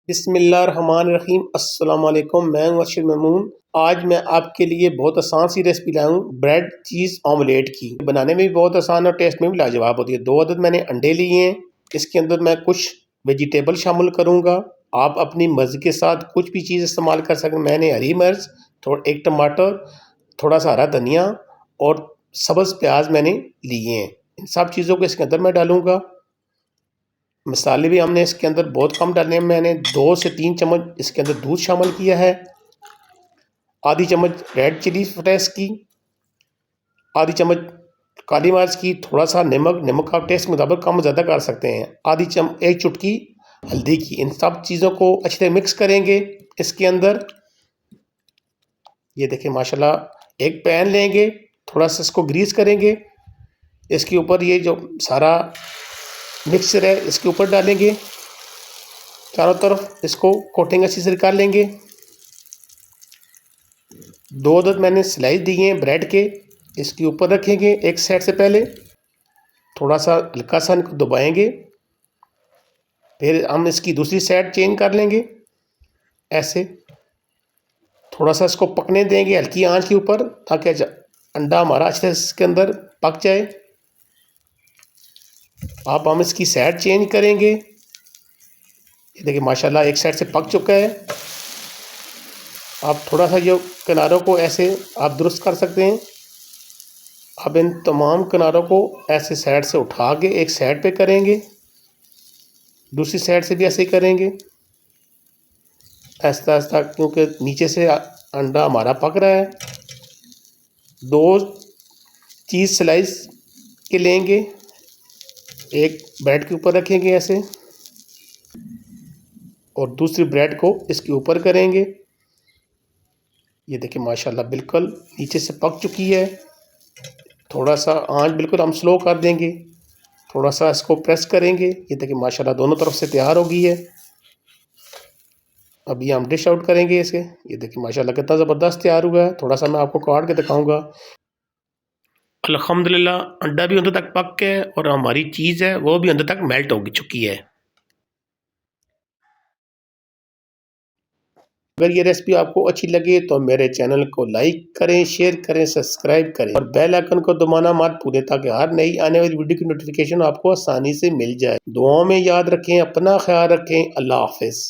बिस्मिल्लाहिर्रहमानिर्रहीम अस्सलाम वालेकुम। मैं हूं अर्शद महमूद। आज मैं आपके लिए बहुत आसान सी रेसिपी लाया हूं ब्रेड चीज़ ऑमलेट की। बनाने में भी बहुत आसान और टेस्ट में भी लाजवाब होती है। 2 अदद मैंने अंडे लिए हैं। इसके अंदर मैं कुछ वेजिटेबल शामिल करूंगा। आप अपनी मर्ज़ी के साथ कुछ भी चीज़ इस्तेमाल कर सकते हैं। मैंने हरी मिर्च, एक टमाटर, थोड़ा सा हरा धनिया और सब्ज़ प्याज मैंने लिए हैं। इन सब चीज़ों को इसके अंदर मैं डालूंगा। मसाले भी हमने इसके अंदर बहुत कम डाले हैं। मैंने 2 से 3 चम्मच इसके अंदर दूध शामिल किया है, आधी चम्मच रेड चिली फ्लेक्स की, आधी चम्मच काली मिर्च की, थोड़ा सा नमक आप टेस्ट मुताबिक कम ज़्यादा कर सकते हैं, एक चुटकी हल्दी की। इन सब चीज़ों को अच्छी तरह मिक्स करेंगे इसके अंदर। ये देखिए माशाल्लाह। एक पैन लेंगे, थोड़ा सा इसको ग्रीस करेंगे। इसके ऊपर ये जो सारा मिक्सचर है इसके ऊपर डालेंगे, चारों तरफ इसको कोटिंग अच्छी से कर लेंगे। 2 अदद मैंने स्लाइस दिए हैं ब्रेड के, इसके ऊपर रखेंगे। एक साइड से पहले थोड़ा सा हल्का सा इनको दबाएंगे, फिर हम इसकी दूसरी साइड चेंज कर लेंगे। ऐसे थोड़ा सा इसको पकने देंगे हल्की आंच के ऊपर, ताकि अंडा हमारा अच्छे से इसके अंदर पक जाए। अब हम इसकी साइड चेंज करेंगे। ये देखिए माशाल्लाह एक साइड से पक चुका है। आप थोड़ा सा जो किनारों को ऐसे आप दुरुस्त कर सकते हैं। अब इन तमाम किनारों को ऐसे साइड से उठा के एक साइड पे करेंगे, दूसरी साइड से भी ऐसे ही करेंगे आहिस्ता आहिस्ता, क्योंकि नीचे से अंडा हमारा पक रहा है। 2 चीज़ स्लाइस के लेंगे, एक ब्रेड के ऊपर रखेंगे ऐसे, और दूसरी ब्रेड को इसके ऊपर करेंगे। ये देखिए माशाल्लाह बिल्कुल नीचे से पक चुकी है। थोड़ा सा आंच बिल्कुल हम स्लो कर देंगे, थोड़ा सा इसको प्रेस करेंगे। ये देखिए माशाल्लाह दोनों तरफ से तैयार हो गई है। अभी हम डिश आउट करेंगे इसे। ये देखिए माशाल्लाह कितना ज़बरदस्त तैयार हुआ है। थोड़ा सा मैं आपको काट के दिखाऊंगा। अल्हम्दुलिल्लाह अंडा भी अंदर तक पक के और हमारी चीज़ है वो भी अंदर तक मेल्ट हो चुकी है। अगर ये रेसिपी आपको अच्छी लगे तो मेरे चैनल को लाइक करें, शेयर करें, सब्सक्राइब करें और बेल आइकन को दबाना मत भूलें, ताकि हर नई आने वाली वीडियो की नोटिफिकेशन आपको आसानी से मिल जाए। दुआओं में याद रखें, अपना ख्याल रखें। अल्लाह हाफिज़।